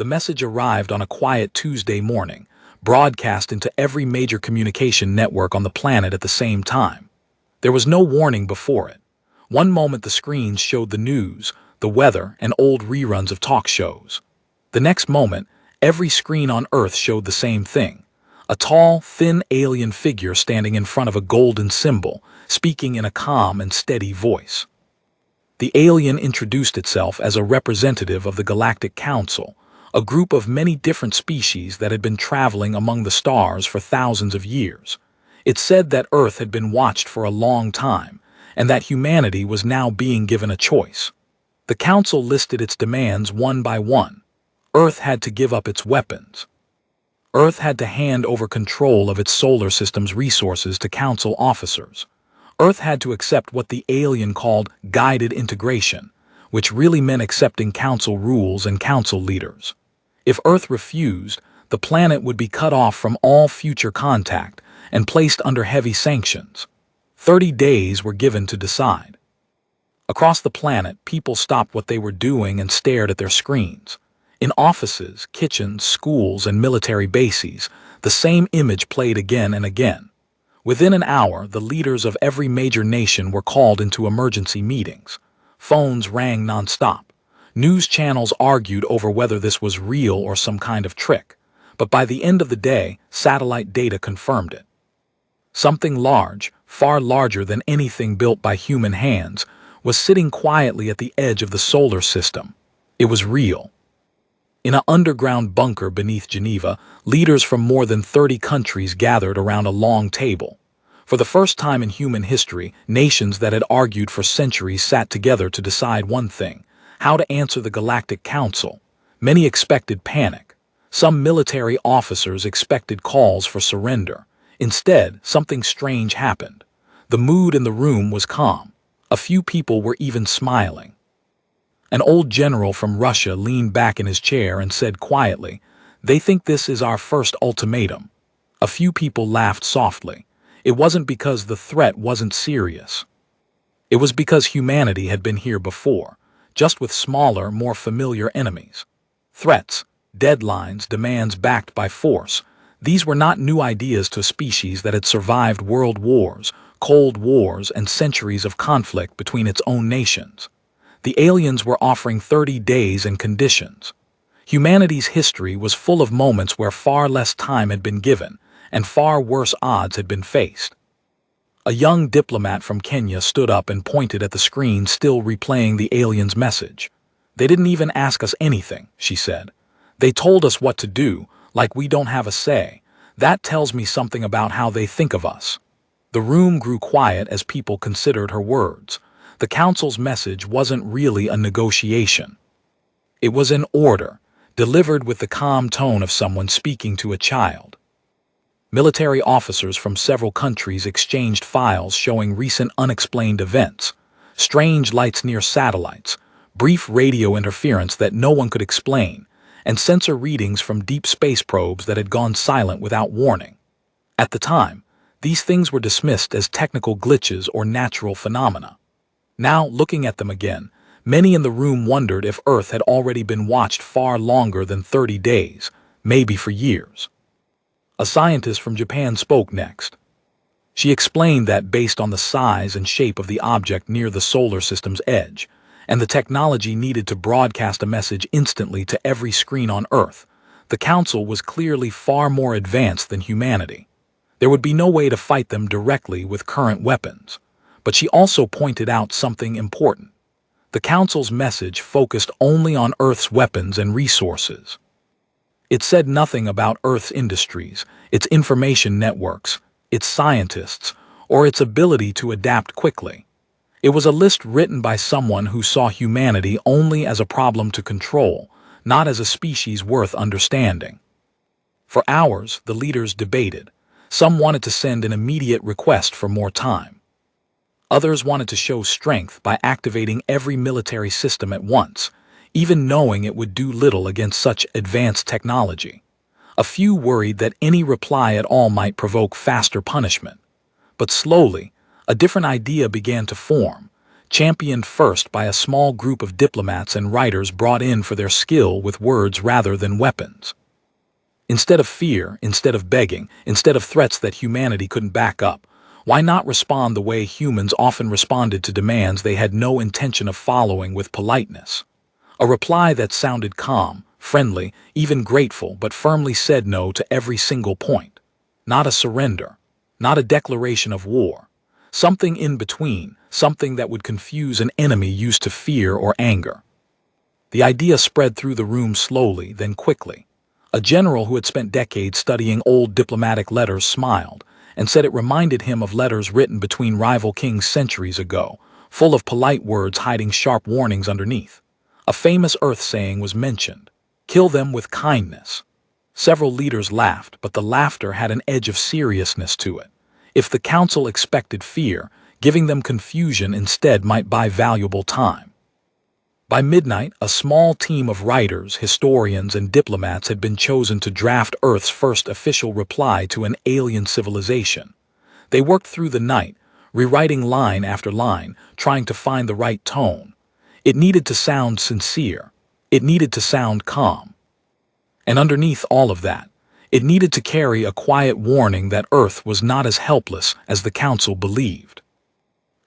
The message arrived on a quiet Tuesday morning, broadcast into every major communication network on the planet at the same time. There was no warning before it. One moment the screens showed the news, the weather, and old reruns of talk shows. The next moment, every screen on Earth showed the same thing. A tall, thin alien figure standing in front of a golden symbol, speaking in a calm and steady voice. The alien introduced itself as a representative of the Galactic Council, a group of many different species that had been traveling among the stars for thousands of years. It said that Earth had been watched for a long time, and that humanity was now being given a choice. The Council listed its demands one by one. Earth had to give up its weapons. Earth had to hand over control of its solar system's resources to Council officers. Earth had to accept what the alien called guided integration, which really meant accepting Council rules and Council leaders. If Earth refused, the planet would be cut off from all future contact and placed under heavy sanctions. 30 days were given to decide. Across the planet, people stopped what they were doing and stared at their screens. In offices, kitchens, schools, and military bases, the same image played again and again. Within an hour, the leaders of every major nation were called into emergency meetings. Phones rang nonstop. News channels argued over whether this was real or some kind of trick, but by the end of the day, satellite data confirmed it. Something large, far larger than anything built by human hands, was sitting quietly at the edge of the solar system. It was real. In an underground bunker beneath Geneva, leaders from more than 30 countries gathered around a long table. For the first time in human history, nations that had argued for centuries sat together to decide one thing: how to answer the Galactic Council. Many expected panic. Some military officers expected calls for surrender. Instead, something strange happened. The mood in the room was calm. A few people were even smiling. An old general from Russia leaned back in his chair and said quietly, "They think this is our first ultimatum." A few people laughed softly. It wasn't because the threat wasn't serious. It was because humanity had been here before, just with smaller, more familiar enemies. Threats, deadlines, demands backed by force. These were not new ideas to a species that had survived world wars, cold wars, and centuries of conflict between its own nations. The aliens were offering 30 days and conditions. Humanity's history was full of moments where far less time had been given, and far worse odds had been faced. A young diplomat from Kenya stood up and pointed at the screen, still replaying the alien's message. "They didn't even ask us anything," she said. "They told us what to do, like we don't have a say. That tells me something about how they think of us." The room grew quiet as people considered her words. The Council's message wasn't really a negotiation. It was an order, delivered with the calm tone of someone speaking to a child. Military officers from several countries exchanged files showing recent unexplained events, strange lights near satellites, brief radio interference that no one could explain, and sensor readings from deep space probes that had gone silent without warning. At the time, these things were dismissed as technical glitches or natural phenomena. Now, looking at them again, many in the room wondered if Earth had already been watched far longer than 30 days, maybe for years. A scientist from Japan spoke next. She explained that based on the size and shape of the object near the solar system's edge, and the technology needed to broadcast a message instantly to every screen on Earth, the Council was clearly far more advanced than humanity. There would be no way to fight them directly with current weapons. But she also pointed out something important. The Council's message focused only on Earth's weapons and resources. It said nothing about Earth's industries, its information networks, its scientists, or its ability to adapt quickly. It was a list written by someone who saw humanity only as a problem to control, not as a species worth understanding. For hours, the leaders debated. Some wanted to send an immediate request for more time. Others wanted to show strength by activating every military system at once, even knowing it would do little against such advanced technology. A few worried that any reply at all might provoke faster punishment. But slowly, a different idea began to form. championed first by a small group of diplomats and writers brought in for their skill with words rather than weapons. Instead of fear, instead of begging, instead of threats that humanity couldn't back up, why not respond the way humans often responded to demands they had no intention of following with politeness? A reply that sounded calm, friendly, even grateful, but firmly said no to every single point. Not a surrender, not a declaration of war. Something in between, something that would confuse an enemy used to fear or anger. The idea spread through the room slowly, then quickly. A general who had spent decades studying old diplomatic letters smiled and said it reminded him of letters written between rival kings centuries ago, full of polite words hiding sharp warnings underneath. A famous Earth saying was mentioned: "Kill them with kindness." Several leaders laughed, but the laughter had an edge of seriousness to it. If the council expected fear, giving them confusion instead might buy valuable time. By midnight, a small team of writers, historians, and diplomats had been chosen to draft Earth's first official reply to an alien civilization. They worked through the night, rewriting line after line, trying to find the right tone. It needed to sound sincere. It needed to sound calm. And underneath all of that, it needed to carry a quiet warning that Earth was not as helpless as the Council believed.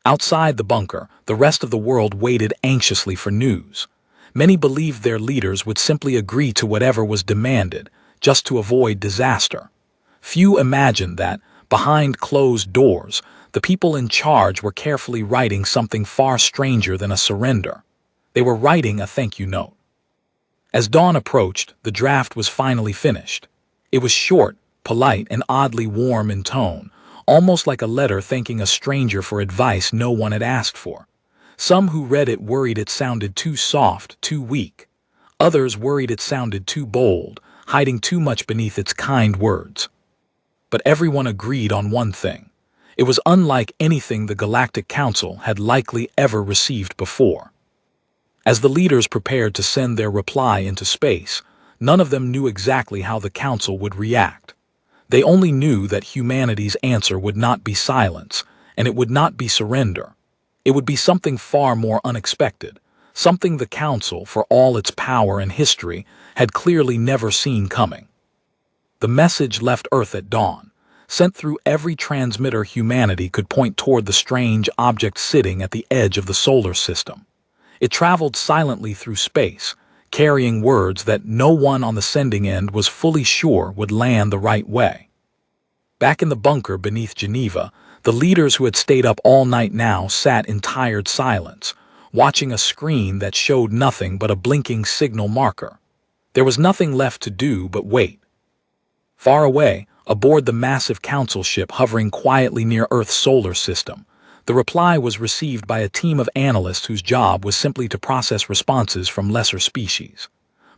Outside the bunker, the rest of the world waited anxiously for news. Many believed their leaders would simply agree to whatever was demanded, just to avoid disaster. Few imagined that, behind closed doors, the people in charge were carefully writing something far stranger than a surrender. They were writing a thank you note. As dawn approached, the draft was finally finished. It was short, polite, and oddly warm in tone, almost like a letter thanking a stranger for advice no one had asked for. Some who read it worried it sounded too soft, too weak. Others worried it sounded too bold, hiding too much beneath its kind words. But everyone agreed on one thing. It was unlike anything the Galactic Council had likely ever received before. As the leaders prepared to send their reply into space, none of them knew exactly how the Council would react. They only knew that humanity's answer would not be silence, and it would not be surrender. It would be something far more unexpected, something the Council, for all its power and history, had clearly never seen coming. The message left Earth at dawn, sent through every transmitter humanity could point toward the strange object sitting at the edge of the solar system. It traveled silently through space, carrying words that no one on the sending end was fully sure would land the right way. Back in the bunker beneath Geneva, the leaders who had stayed up all night now sat in tired silence, watching a screen that showed nothing but a blinking signal marker. There was nothing left to do but wait. Far away, aboard the massive council ship hovering quietly near Earth's solar system, the reply was received by a team of analysts whose job was simply to process responses from lesser species.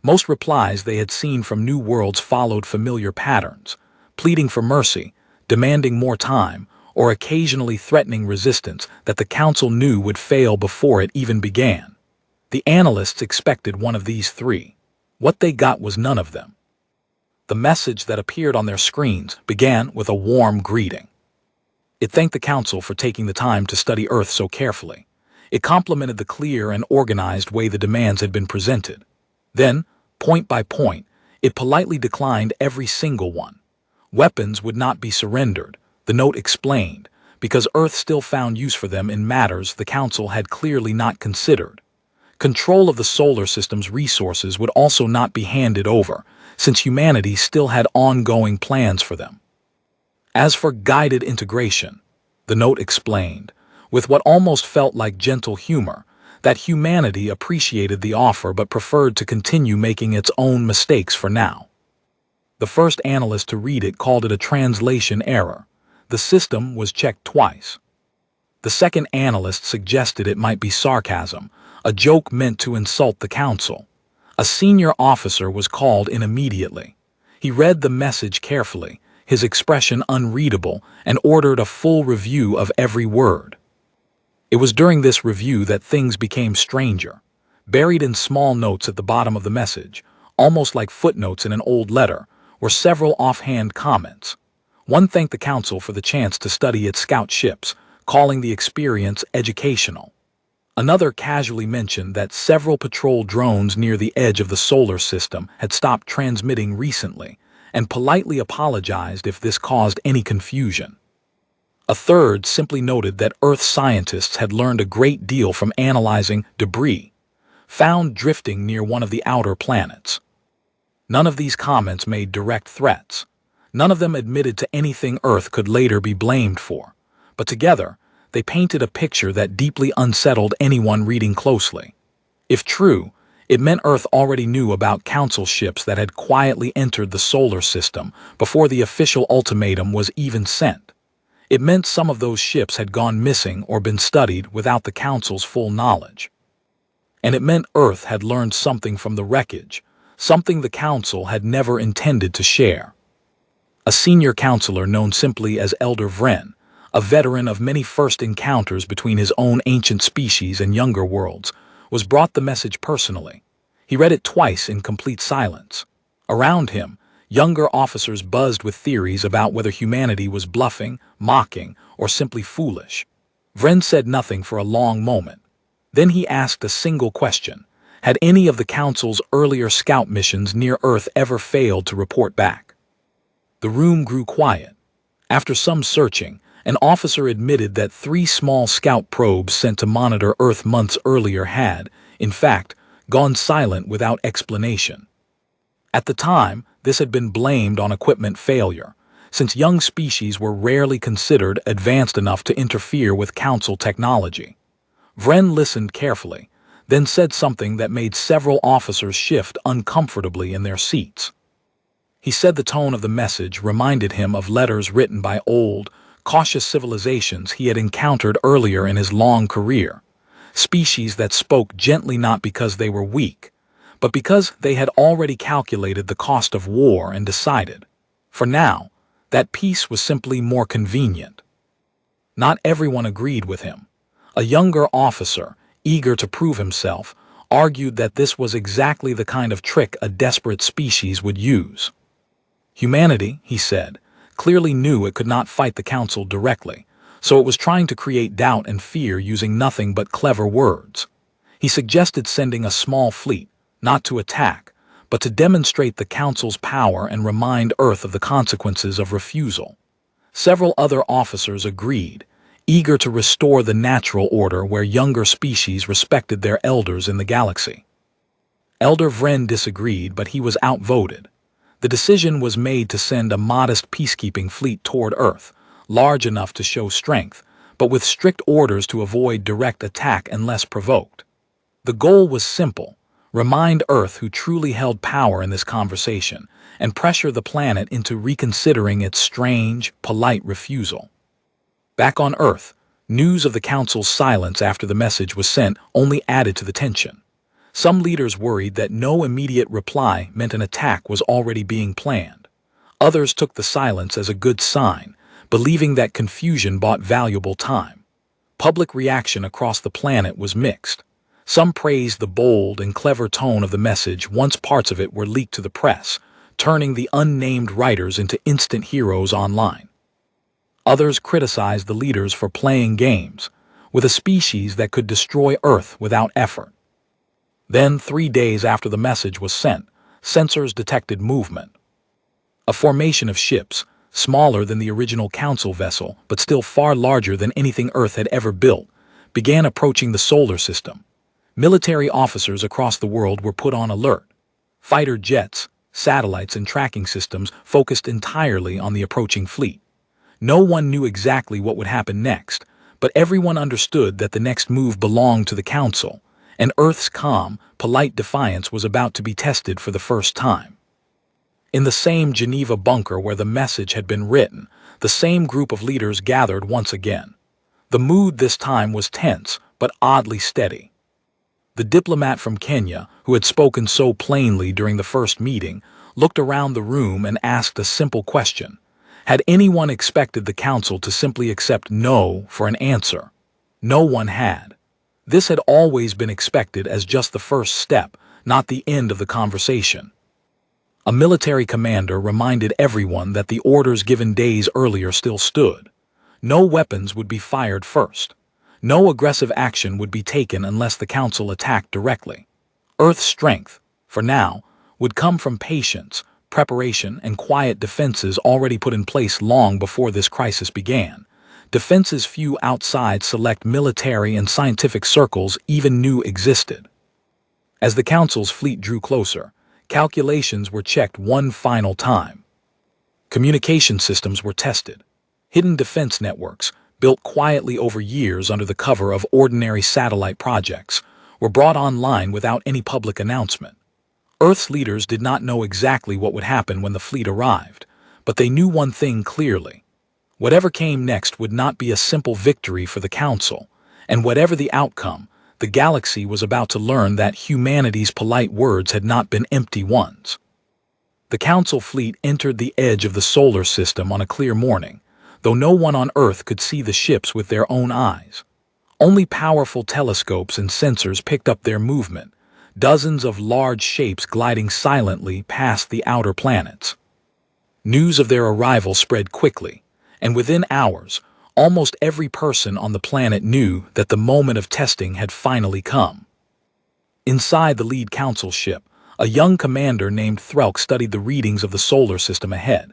Most replies they had seen from new worlds followed familiar patterns, pleading for mercy, demanding more time, or occasionally threatening resistance that the Council knew would fail before it even began. The analysts expected one of these three. What they got was none of them. The message that appeared on their screens began with a warm greeting. It thanked the Council for taking the time to study Earth so carefully. It complimented the clear and organized way the demands had been presented. Then, point by point, it politely declined every single one. Weapons would not be surrendered, the note explained, because Earth still found use for them in matters the Council had clearly not considered. Control of the solar system's resources would also not be handed over, since humanity still had ongoing plans for them. As for guided integration, the note explained, with what almost felt like gentle humor, that humanity appreciated the offer but preferred to continue making its own mistakes for now. The first analyst to read it called it a translation error. The system was checked twice. The second analyst suggested it might be sarcasm, a joke meant to insult the Council. A senior officer was called in immediately. He read the message carefully, his expression unreadable, and ordered a full review of every word. It was during this review that things became stranger. Buried in small notes at the bottom of the message, almost like footnotes in an old letter, were several offhand comments. One thanked the Council for the chance to study its scout ships, calling the experience educational. Another casually mentioned that several patrol drones near the edge of the solar system had stopped transmitting recently, and politely apologized if this caused any confusion. A third simply noted that Earth scientists had learned a great deal from analyzing debris found drifting near one of the outer planets. None of these comments made direct threats. None of them admitted to anything Earth could later be blamed for, but together, they painted a picture that deeply unsettled anyone reading closely. If true, it meant Earth already knew about Council ships that had quietly entered the solar system before the official ultimatum was even sent. It meant some of those ships had gone missing or been studied without the Council's full knowledge. And it meant Earth had learned something from the wreckage, something the Council had never intended to share. A senior counselor known simply as Elder Vren, a veteran of many first encounters between his own ancient species and younger worlds, was brought the message personally. He read it twice in complete silence. Around him, younger officers buzzed with theories about whether humanity was bluffing, mocking, or simply foolish. Vren said nothing for a long moment. Then he asked a single question. Had any of the Council's earlier scout missions near Earth ever failed to report back? The room grew quiet. After some searching, an officer admitted that 3 small scout probes sent to monitor Earth months earlier had, in fact, gone silent without explanation. At the time, this had been blamed on equipment failure, since young species were rarely considered advanced enough to interfere with Council technology. Vren listened carefully, then said something that made several officers shift uncomfortably in their seats. He said the tone of the message reminded him of letters written by old, cautious civilizations he had encountered earlier in his long career, species that spoke gently not because they were weak, but because they had already calculated the cost of war and decided, for now, that peace was simply more convenient. Not everyone agreed with him. A younger officer, eager to prove himself, argued that this was exactly the kind of trick a desperate species would use. Humanity, he said, clearly knew it could not fight the Council directly, so it was trying to create doubt and fear using nothing but clever words. He suggested sending a small fleet, not to attack, but to demonstrate the Council's power and remind Earth of the consequences of refusal. Several other officers agreed, eager to restore the natural order where younger species respected their elders in the galaxy. Elder Vren disagreed, but he was outvoted. The decision was made to send a modest peacekeeping fleet toward Earth, large enough to show strength, but with strict orders to avoid direct attack unless provoked. The goal was simple: remind Earth who truly held power in this conversation, and pressure the planet into reconsidering its strange, polite refusal. Back on Earth, news of the Council's silence after the message was sent only added to the tension. Some leaders worried that no immediate reply meant an attack was already being planned. Others took the silence as a good sign, believing that confusion bought valuable time. Public reaction across the planet was mixed. Some praised the bold and clever tone of the message once parts of it were leaked to the press, turning the unnamed writers into instant heroes online. Others criticized the leaders for playing games with a species that could destroy Earth without effort. Then, 3 days after the message was sent, sensors detected movement. A formation of ships, smaller than the original Council vessel, but still far larger than anything Earth had ever built, began approaching the solar system. Military officers across the world were put on alert. Fighter jets, satellites, and tracking systems focused entirely on the approaching fleet. No one knew exactly what would happen next, but everyone understood that the next move belonged to the Council, and Earth's calm, polite defiance was about to be tested for the first time. In the same Geneva bunker where the message had been written, the same group of leaders gathered once again. The mood this time was tense, but oddly steady. The diplomat from Kenya, who had spoken so plainly during the first meeting, looked around the room and asked a simple question. Had anyone expected the Council to simply accept no for an answer? No one had. This had always been expected as just the first step, not the end of the conversation. A military commander reminded everyone that the orders given days earlier still stood. No weapons would be fired first. No aggressive action would be taken unless the Council attacked directly. Earth's strength, for now, would come from patience, preparation, and quiet defenses already put in place long before this crisis began. Defenses few outside select military and scientific circles even knew existed. As the Council's fleet drew closer, calculations were checked one final time. Communication systems were tested. Hidden defense networks, built quietly over years under the cover of ordinary satellite projects, were brought online without any public announcement. Earth's leaders did not know exactly what would happen when the fleet arrived, but they knew one thing clearly. Whatever came next would not be a simple victory for the Council, and whatever the outcome, the galaxy was about to learn that humanity's polite words had not been empty ones. The Council fleet entered the edge of the solar system on a clear morning, though no one on Earth could see the ships with their own eyes. Only powerful telescopes and sensors picked up their movement, dozens of large shapes gliding silently past the outer planets. News of their arrival spread quickly, and within hours, almost every person on the planet knew that the moment of testing had finally come. Inside the lead Council ship, a young commander named Threlk studied the readings of the solar system ahead.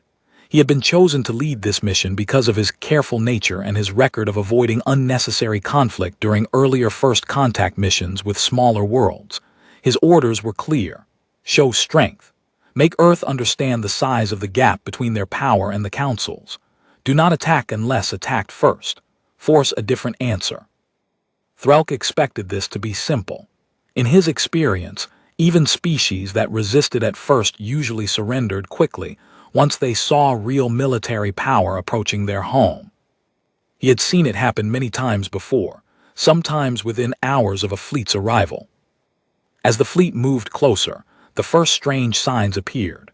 He had been chosen to lead this mission because of his careful nature and his record of avoiding unnecessary conflict during earlier first contact missions with smaller worlds. His orders were clear: show strength. Make Earth understand the size of the gap between their power and the Council's. Do not attack unless attacked first. Force a different answer. Threlk expected this to be simple. In his experience, even species that resisted at first usually surrendered quickly once they saw real military power approaching their home. He had seen it happen many times before, sometimes within hours of a fleet's arrival. As the fleet moved closer, the first strange signs appeared.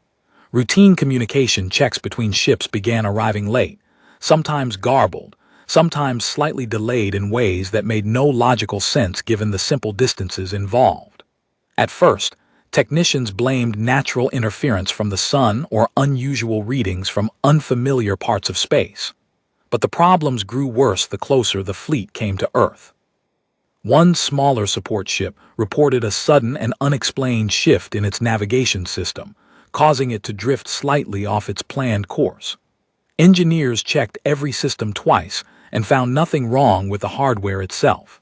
Routine communication checks between ships began arriving late, sometimes garbled, sometimes slightly delayed in ways that made no logical sense given the simple distances involved. At first, technicians blamed natural interference from the sun or unusual readings from unfamiliar parts of space. But the problems grew worse the closer the fleet came to Earth. One smaller support ship reported a sudden and unexplained shift in its navigation system, causing it to drift slightly off its planned course. Engineers checked every system twice and found nothing wrong with the hardware itself.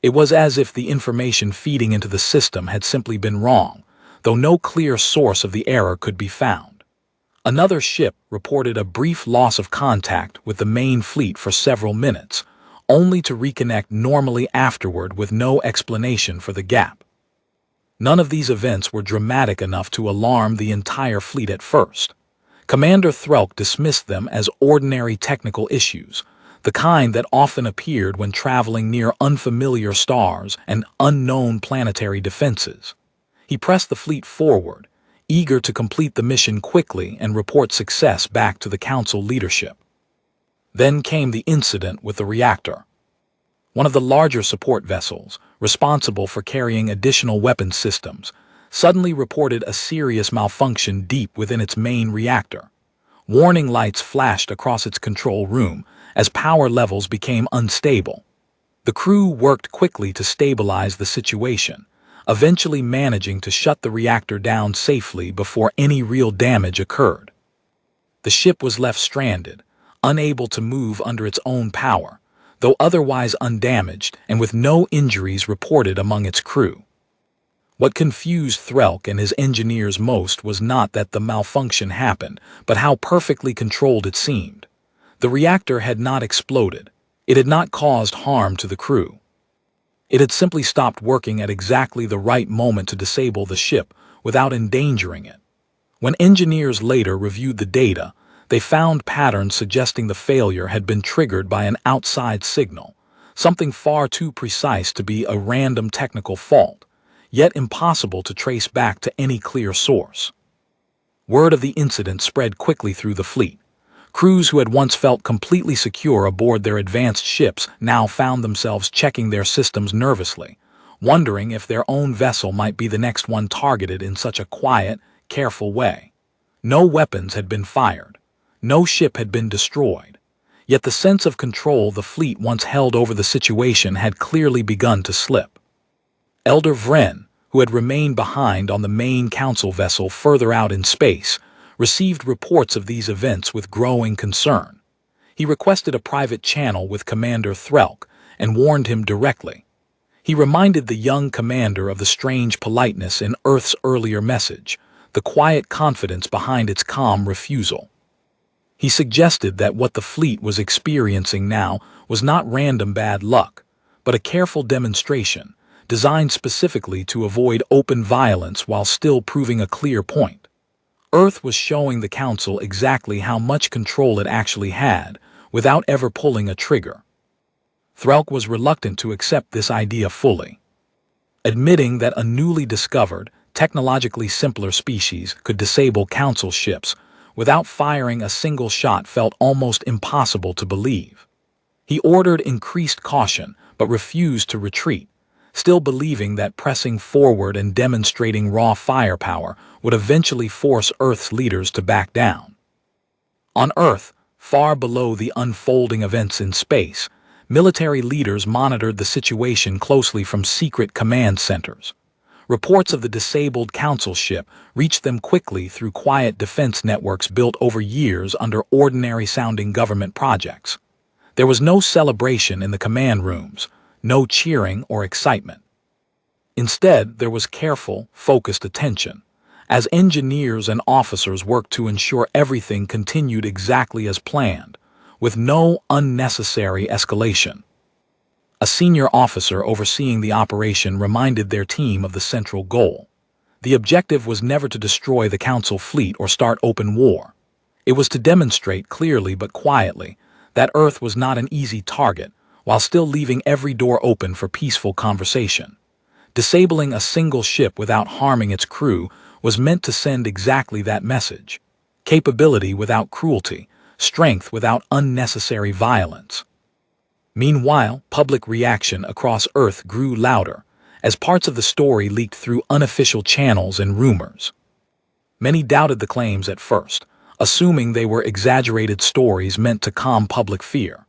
It was as if the information feeding into the system had simply been wrong, though no clear source of the error could be found. Another ship reported a brief loss of contact with the main fleet for several minutes, only to reconnect normally afterward with no explanation for the gap. None of these events were dramatic enough to alarm the entire fleet at first. Commander Threlk dismissed them as ordinary technical issues, the kind that often appeared when traveling near unfamiliar stars and unknown planetary defenses. He pressed the fleet forward, eager to complete the mission quickly and report success back to the Council leadership. Then came the incident with the reactor. One of the larger support vessels, responsible for carrying additional weapons systems, suddenly reported a serious malfunction deep within its main reactor. Warning lights flashed across its control room as power levels became unstable. The crew worked quickly to stabilize the situation, eventually managing to shut the reactor down safely before any real damage occurred. The ship was left stranded, unable to move under its own power, though otherwise undamaged and with no injuries reported among its crew. What confused Threlk and his engineers most was not that the malfunction happened, but how perfectly controlled it seemed. The reactor had not exploded. It had not caused harm to the crew. It had simply stopped working at exactly the right moment to disable the ship without endangering it. When engineers later reviewed the data, they found patterns suggesting the failure had been triggered by an outside signal, something far too precise to be a random technical fault, yet impossible to trace back to any clear source. Word of the incident spread quickly through the fleet. Crews who had once felt completely secure aboard their advanced ships now found themselves checking their systems nervously, wondering if their own vessel might be the next one targeted in such a quiet, careful way. No weapons had been fired. No ship had been destroyed. Yet the sense of control the fleet once held over the situation had clearly begun to slip. Elder Vren, who had remained behind on the main council vessel further out in space, received reports of these events with growing concern. He requested a private channel with Commander Threlk and warned him directly. He reminded the young commander of the strange politeness in Earth's earlier message, the quiet confidence behind its calm refusal. He suggested that what the fleet was experiencing now was not random bad luck, but a careful demonstration, designed specifically to avoid open violence while still proving a clear point. Earth was showing the Council exactly how much control it actually had, without ever pulling a trigger. Threlk was reluctant to accept this idea fully. Admitting that a newly discovered, technologically simpler species could disable Council ships without firing a single shot felt almost impossible to believe. He ordered increased caution, but refused to retreat, still believing that pressing forward and demonstrating raw firepower would eventually force Earth's leaders to back down. On Earth, far below the unfolding events in space, military leaders monitored the situation closely from secret command centers. Reports of the disabled Council ship reached them quickly through quiet defense networks built over years under ordinary-sounding government projects. There was no celebration in the command rooms, no cheering or excitement. Instead, there was careful, focused attention, as engineers and officers worked to ensure everything continued exactly as planned, with no unnecessary escalation. A senior officer overseeing the operation reminded their team of the central goal. The objective was never to destroy the Council fleet or start open war. It was to demonstrate clearly but quietly that Earth was not an easy target, while still leaving every door open for peaceful conversation. Disabling a single ship without harming its crew was meant to send exactly that message: capability without cruelty, strength without unnecessary violence. Meanwhile, public reaction across Earth grew louder, as parts of the story leaked through unofficial channels and rumors. Many doubted the claims at first, assuming they were exaggerated stories meant to calm public fear.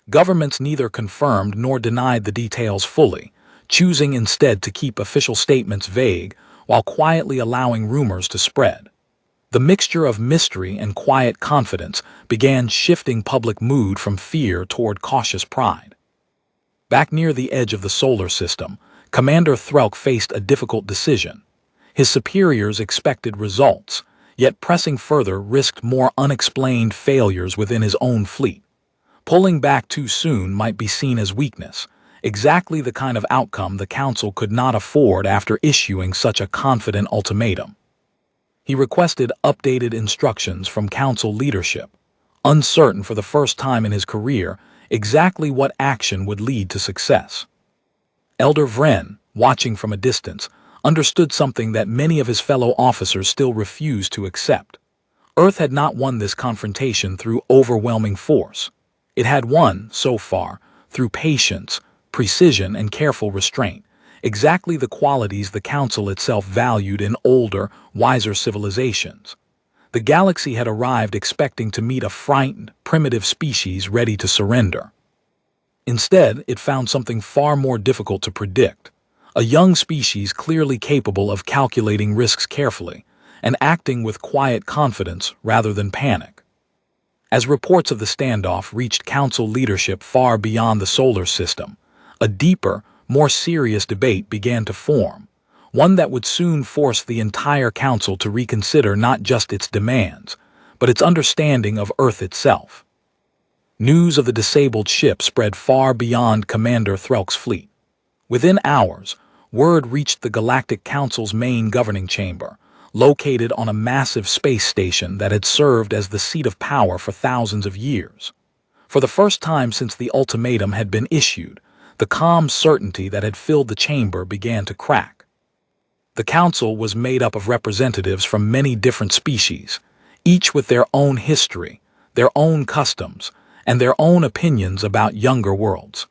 Governments neither confirmed nor denied the details fully, choosing instead to keep official statements vague while quietly allowing rumors to spread. The mixture of mystery and quiet confidence began shifting public mood from fear toward cautious pride. Back near the edge of the solar system, Commander Threlk faced a difficult decision. His superiors expected results, yet pressing further risked more unexplained failures within his own fleet. Pulling back too soon might be seen as weakness, exactly the kind of outcome the Council could not afford after issuing such a confident ultimatum. He requested updated instructions from Council leadership, uncertain for the first time in his career exactly what action would lead to success. Elder Vren, watching from a distance, understood something that many of his fellow officers still refused to accept. Earth had not won this confrontation through overwhelming force. It had won, so far, through patience, precision, and careful restraint, exactly the qualities the Council itself valued in older, wiser civilizations. The galaxy had arrived expecting to meet a frightened, primitive species ready to surrender. Instead, it found something far more difficult to predict: a young species clearly capable of calculating risks carefully and acting with quiet confidence rather than panic. As reports of the standoff reached Council leadership far beyond the solar system, a deeper, more serious debate began to form, one that would soon force the entire Council to reconsider not just its demands, but its understanding of Earth itself. News of the disabled ship spread far beyond Commander Threlk's fleet. Within hours, word reached the Galactic Council's main governing chamber, located on a massive space station that had served as the seat of power for thousands of years. For the first time since the ultimatum had been issued, the calm certainty that had filled the chamber began to crack. The Council was made up of representatives from many different species, each with their own history, their own customs, and their own opinions about younger worlds.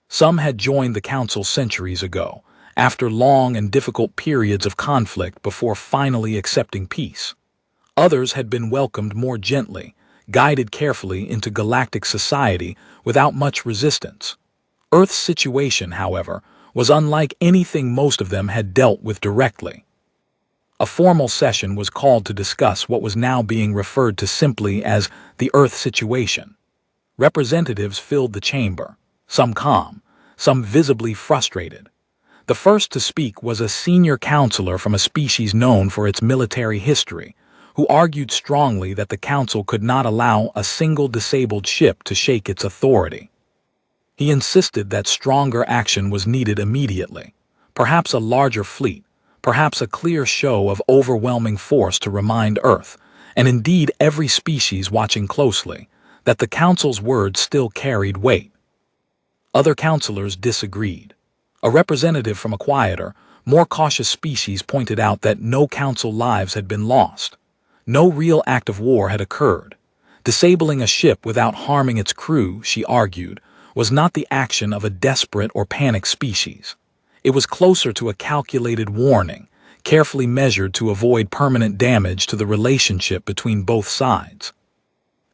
Some had joined the Council centuries ago, after long and difficult periods of conflict before finally accepting peace. Others had been welcomed more gently, guided carefully into galactic society without much resistance. Earth's situation, however, was unlike anything most of them had dealt with directly. A formal session was called to discuss what was now being referred to simply as the Earth situation. Representatives filled the chamber, some calm, some visibly frustrated. The first to speak was a senior counselor from a species known for its military history, who argued strongly that the council could not allow a single disabled ship to shake its authority. He insisted that stronger action was needed immediately, perhaps a larger fleet, perhaps a clear show of overwhelming force to remind Earth, and indeed every species watching closely, that the council's words still carried weight. Other counselors disagreed. A representative from a quieter, more cautious species pointed out that no council lives had been lost. No real act of war had occurred. Disabling a ship without harming its crew, she argued, was not the action of a desperate or panicked species. It was closer to a calculated warning, carefully measured to avoid permanent damage to the relationship between both sides.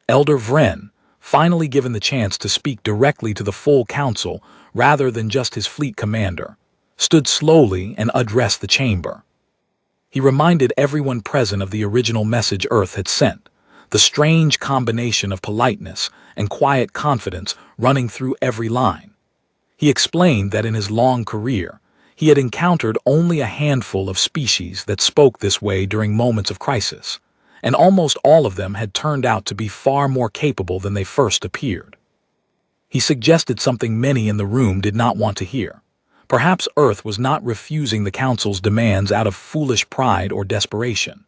Elder Vren, finally given the chance to speak directly to the full council rather than just his fleet commander, stood slowly and addressed the chamber. He reminded everyone present of the original message Earth had sent, the strange combination of politeness and quiet confidence running through every line. He explained that in his long career, he had encountered only a handful of species that spoke this way during moments of crisis, and almost all of them had turned out to be far more capable than they first appeared. He suggested something many in the room did not want to hear. Perhaps Earth was not refusing the Council's demands out of foolish pride or desperation.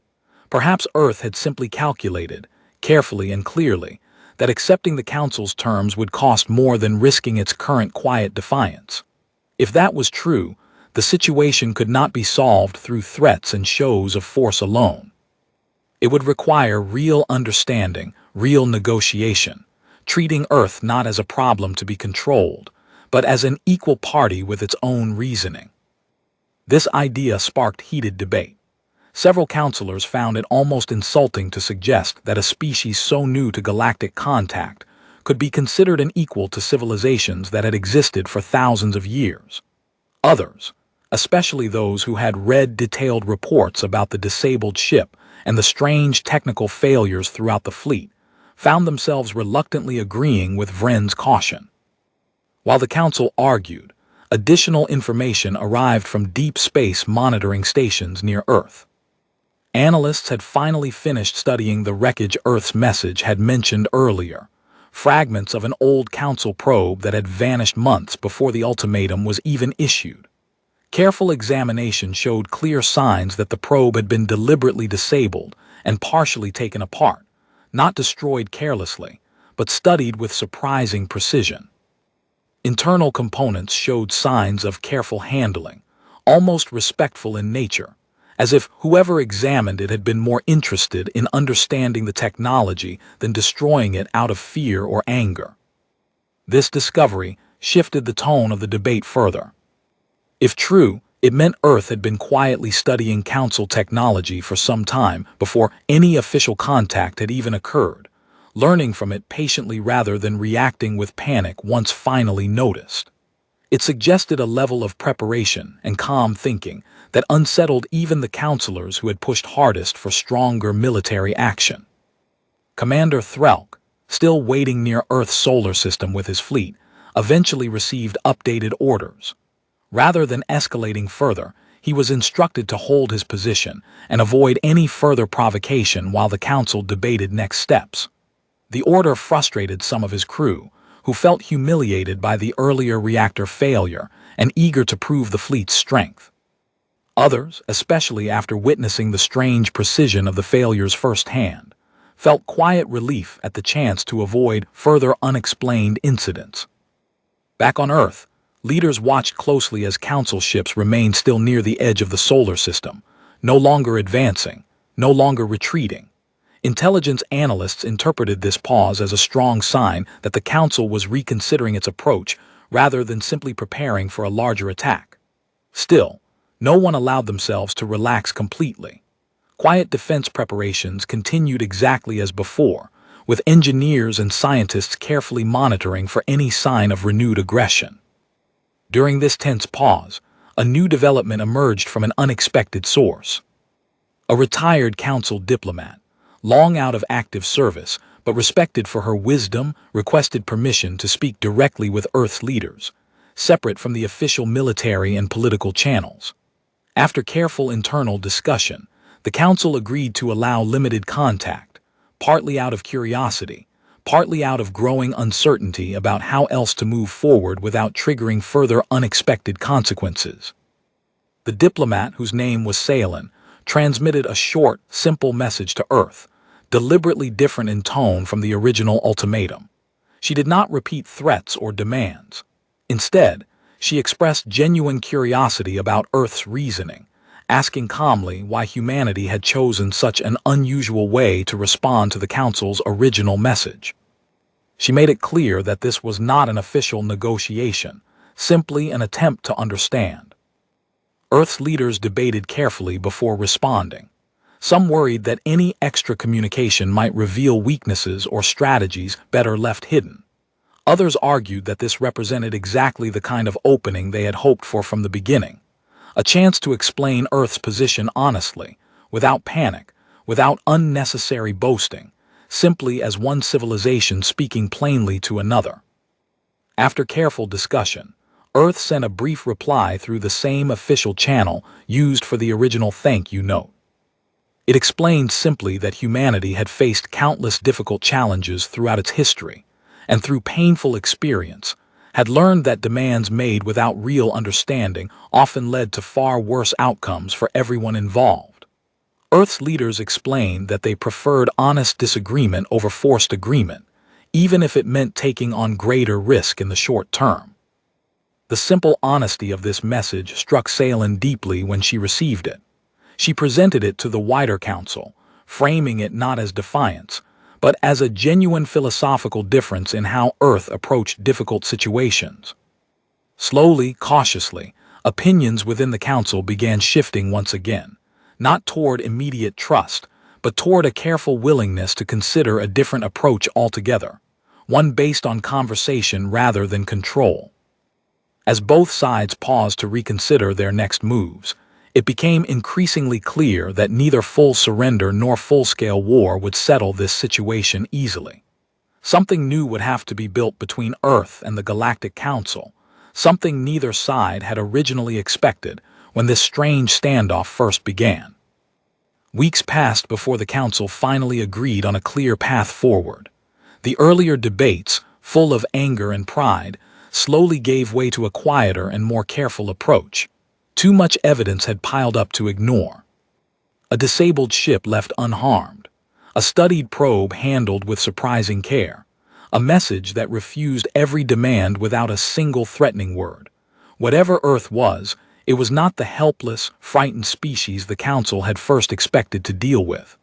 Perhaps Earth had simply calculated, carefully and clearly, that accepting the Council's terms would cost more than risking its current quiet defiance. If that was true, the situation could not be solved through threats and shows of force alone. It would require real understanding, real negotiation, treating Earth not as a problem to be controlled, but as an equal party with its own reasoning. This idea sparked heated debate. Several counselors found it almost insulting to suggest that a species so new to galactic contact could be considered an equal to civilizations that had existed for thousands of years. Others, especially those who had read detailed reports about the disabled ship and the strange technical failures throughout the fleet, found themselves reluctantly agreeing with Vren's caution. While the council argued, additional information arrived from deep space monitoring stations near Earth. Analysts had finally finished studying the wreckage Earth's message had mentioned earlier, fragments of an old council probe that had vanished months before the ultimatum was even issued. Careful examination showed clear signs that the probe had been deliberately disabled and partially taken apart, not destroyed carelessly, but studied with surprising precision. Internal components showed signs of careful handling, almost respectful in nature, as if whoever examined it had been more interested in understanding the technology than destroying it out of fear or anger. This discovery shifted the tone of the debate further. If true, it meant Earth had been quietly studying Council technology for some time before any official contact had even occurred, learning from it patiently rather than reacting with panic once finally noticed. It suggested a level of preparation and calm thinking that unsettled even the counselors who had pushed hardest for stronger military action. Commander Threlk, still waiting near Earth's solar system with his fleet, eventually received updated orders. Rather than escalating further, he was instructed to hold his position and avoid any further provocation while the council debated next steps. The order frustrated some of his crew, who felt humiliated by the earlier reactor failure and eager to prove the fleet's strength. Others, especially after witnessing the strange precision of the failures firsthand, felt quiet relief at the chance to avoid further unexplained incidents. Back on Earth, leaders watched closely as council ships remained still near the edge of the solar system, no longer advancing, no longer retreating. Intelligence analysts interpreted this pause as a strong sign that the Council was reconsidering its approach rather than simply preparing for a larger attack. Still, no one allowed themselves to relax completely. Quiet defense preparations continued exactly as before, with engineers and scientists carefully monitoring for any sign of renewed aggression. During this tense pause, a new development emerged from an unexpected source. A retired council diplomat, long out of active service, but respected for her wisdom, requested permission to speak directly with Earth's leaders, separate from the official military and political channels. After careful internal discussion, the council agreed to allow limited contact, partly out of curiosity, partly out of growing uncertainty about how else to move forward without triggering further unexpected consequences. The diplomat, whose name was Salen, transmitted a short, simple message to Earth, deliberately different in tone from the original ultimatum. She did not repeat threats or demands. Instead, she expressed genuine curiosity about Earth's reasoning, asking calmly why humanity had chosen such an unusual way to respond to the Council's original message. She made it clear that this was not an official negotiation, simply an attempt to understand. Earth's leaders debated carefully before responding. Some worried that any extra communication might reveal weaknesses or strategies better left hidden. Others argued that this represented exactly the kind of opening they had hoped for from the beginning, a chance to explain Earth's position honestly, without panic, without unnecessary boasting, simply as one civilization speaking plainly to another. After careful discussion, Earth sent a brief reply through the same official channel used for the original thank you note. It explained simply that humanity had faced countless difficult challenges throughout its history, and through painful experience, had learned that demands made without real understanding often led to far worse outcomes for everyone involved. Earth's leaders explained that they preferred honest disagreement over forced agreement, even if it meant taking on greater risk in the short term. The simple honesty of this message struck Salen deeply when she received it. She presented it to the wider council, framing it not as defiance, but as a genuine philosophical difference in how Earth approached difficult situations. Slowly, cautiously, opinions within the council began shifting once again, not toward immediate trust, but toward a careful willingness to consider a different approach altogether, one based on conversation rather than control. As both sides paused to reconsider their next moves, it became increasingly clear that neither full surrender nor full-scale war would settle this situation easily. Something new would have to be built between Earth and the Galactic Council, something neither side had originally expected when this strange standoff first began. Weeks passed before the Council finally agreed on a clear path forward. The earlier debates, full of anger and pride, slowly gave way to a quieter and more careful approach. Too much evidence had piled up to ignore. A disabled ship left unharmed, a studied probe handled with surprising care, a message that refused every demand without a single threatening word. Whatever Earth was, it was not the helpless, frightened species the Council had first expected to deal with.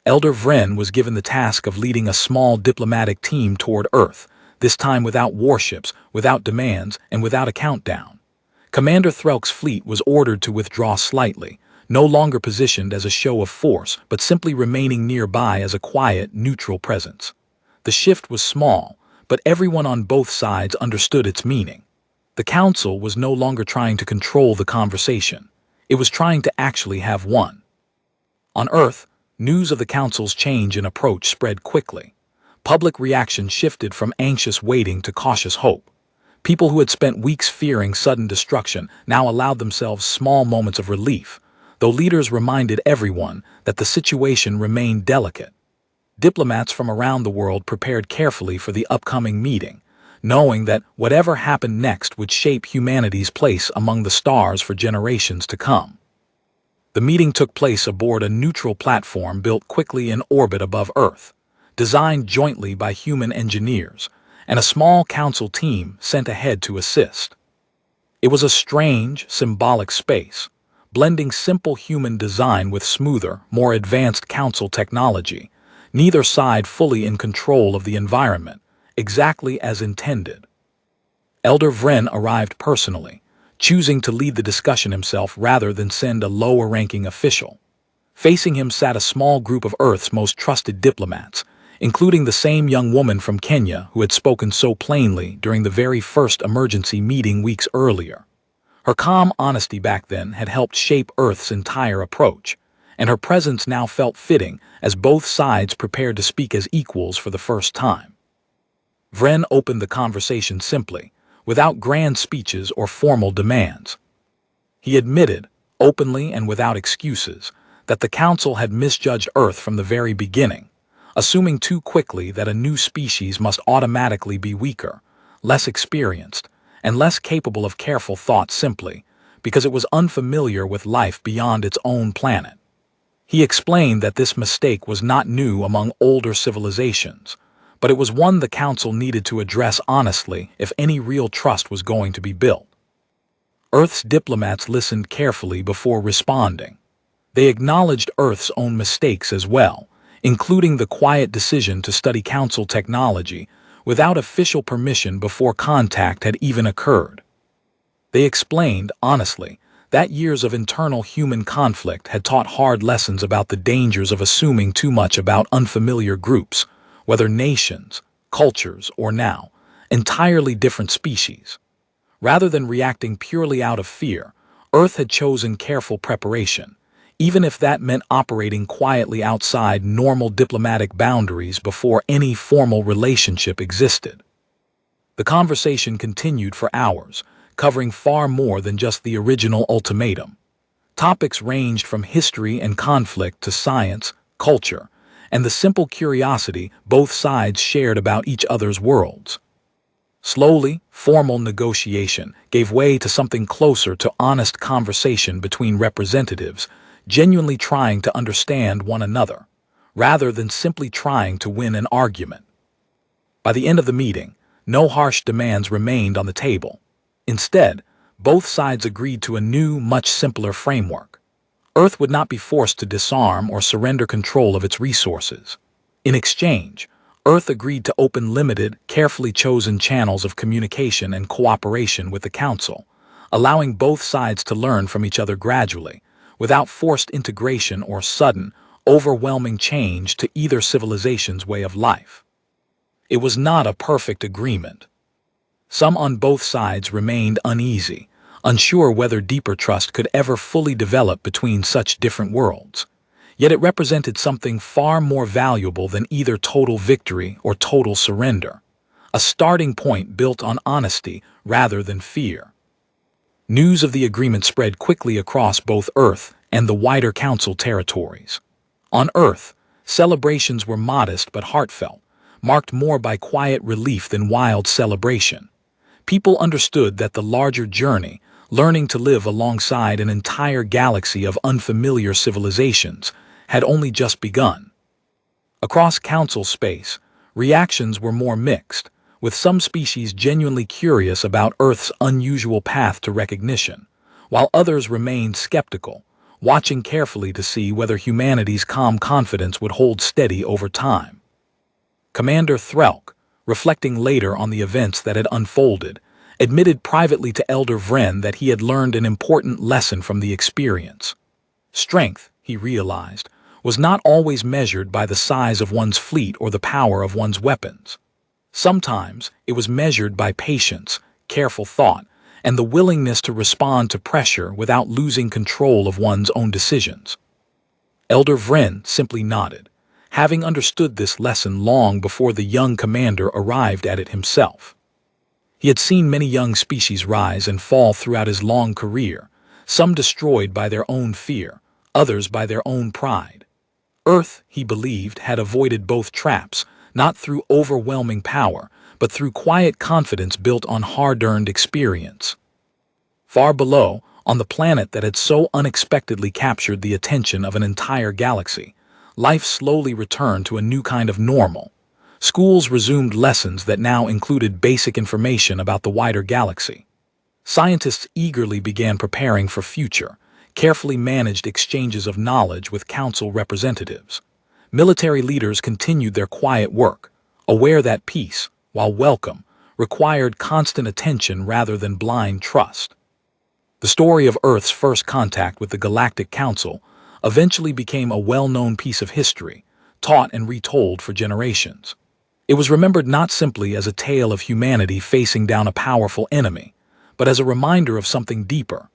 Elder Vren was given the task of leading a small diplomatic team toward Earth, this time without warships, without demands, and without a countdown. Commander Threlk's fleet was ordered to withdraw slightly, no longer positioned as a show of force, but simply remaining nearby as a quiet, neutral presence. The shift was small, but everyone on both sides understood its meaning. The Council was no longer trying to control the conversation. It was trying to actually have one. On Earth, news of the Council's change in approach spread quickly. Public reaction shifted from anxious waiting to cautious hope. People who had spent weeks fearing sudden destruction now allowed themselves small moments of relief, though leaders reminded everyone that the situation remained delicate. Diplomats from around the world prepared carefully for the upcoming meeting, knowing that whatever happened next would shape humanity's place among the stars for generations to come. The meeting took place aboard a neutral platform built quickly in orbit above Earth, designed jointly by human engineers, and a small council team sent ahead to assist. It was a strange, symbolic space, blending simple human design with smoother, more advanced council technology, neither side fully in control of the environment, exactly as intended. Elder Vren arrived personally, choosing to lead the discussion himself rather than send a lower-ranking official. Facing him sat a small group of Earth's most trusted diplomats, including the same young woman from Kenya who had spoken so plainly during the very first emergency meeting weeks earlier. Her calm honesty back then had helped shape Earth's entire approach, and her presence now felt fitting as both sides prepared to speak as equals for the first time. Vren opened the conversation simply, without grand speeches or formal demands. He admitted, openly and without excuses, that the Council had misjudged Earth from the very beginning, assuming too quickly that a new species must automatically be weaker, less experienced, and less capable of careful thought simply because it was unfamiliar with life beyond its own planet. He explained that this mistake was not new among older civilizations, but it was one the Council needed to address honestly if any real trust was going to be built. Earth's diplomats listened carefully before responding. They acknowledged Earth's own mistakes as well, including the quiet decision to study Council technology without official permission before contact had even occurred. They explained, honestly, that years of internal human conflict had taught hard lessons about the dangers of assuming too much about unfamiliar groups, whether nations, cultures, or now, entirely different species. Rather than reacting purely out of fear, Earth had chosen careful preparation, even if that meant operating quietly outside normal diplomatic boundaries before any formal relationship existed. The conversation continued for hours, covering far more than just the original ultimatum. Topics ranged from history and conflict to science, culture, and the simple curiosity both sides shared about each other's worlds. Slowly, formal negotiation gave way to something closer to honest conversation between representatives, genuinely trying to understand one another, rather than simply trying to win an argument. By the end of the meeting, no harsh demands remained on the table. Instead, both sides agreed to a new, much simpler framework. Earth would not be forced to disarm or surrender control of its resources. In exchange, Earth agreed to open limited, carefully chosen channels of communication and cooperation with the Council, allowing both sides to learn from each other gradually, without forced integration or sudden, overwhelming change to either civilization's way of life. It was not a perfect agreement. Some on both sides remained uneasy, unsure whether deeper trust could ever fully develop between such different worlds. Yet it represented something far more valuable than either total victory or total surrender, a starting point built on honesty rather than fear. News of the agreement spread quickly across both Earth and the wider Council territories. On Earth, celebrations were modest but heartfelt, marked more by quiet relief than wild celebration. People understood that the larger journey, learning to live alongside an entire galaxy of unfamiliar civilizations, had only just begun. Across Council space, reactions were more mixed, with some species genuinely curious about Earth's unusual path to recognition, while others remained skeptical, watching carefully to see whether humanity's calm confidence would hold steady over time. Commander Threlk, reflecting later on the events that had unfolded, admitted privately to Elder Vren that he had learned an important lesson from the experience. Strength, he realized, was not always measured by the size of one's fleet or the power of one's weapons. Sometimes it was measured by patience, careful thought, and the willingness to respond to pressure without losing control of one's own decisions. Elder Vren simply nodded, having understood this lesson long before the young commander arrived at it himself. He had seen many young species rise and fall throughout his long career, some destroyed by their own fear, others by their own pride. Earth, he believed, had avoided both traps, not through overwhelming power, but through quiet confidence built on hard-earned experience. Far below, on the planet that had so unexpectedly captured the attention of an entire galaxy, life slowly returned to a new kind of normal. Schools resumed lessons that now included basic information about the wider galaxy. Scientists eagerly began preparing for future, carefully managed exchanges of knowledge with Council representatives. Military leaders continued their quiet work, aware that peace, while welcome, required constant attention rather than blind trust. The story of Earth's first contact with the Galactic Council eventually became a well-known piece of history, taught and retold for generations. It was remembered not simply as a tale of humanity facing down a powerful enemy, but as a reminder of something deeper,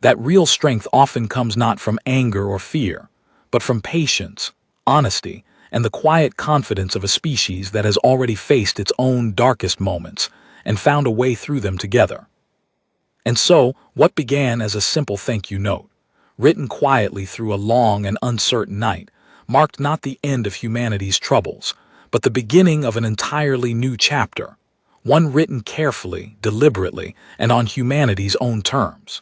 that real strength often comes not from anger or fear, but from patience, honesty, and the quiet confidence of a species that has already faced its own darkest moments and found a way through them together. And so, what began as a simple thank you note, written quietly through a long and uncertain night, marked not the end of humanity's troubles, but the beginning of an entirely new chapter, one written carefully, deliberately, and on humanity's own terms.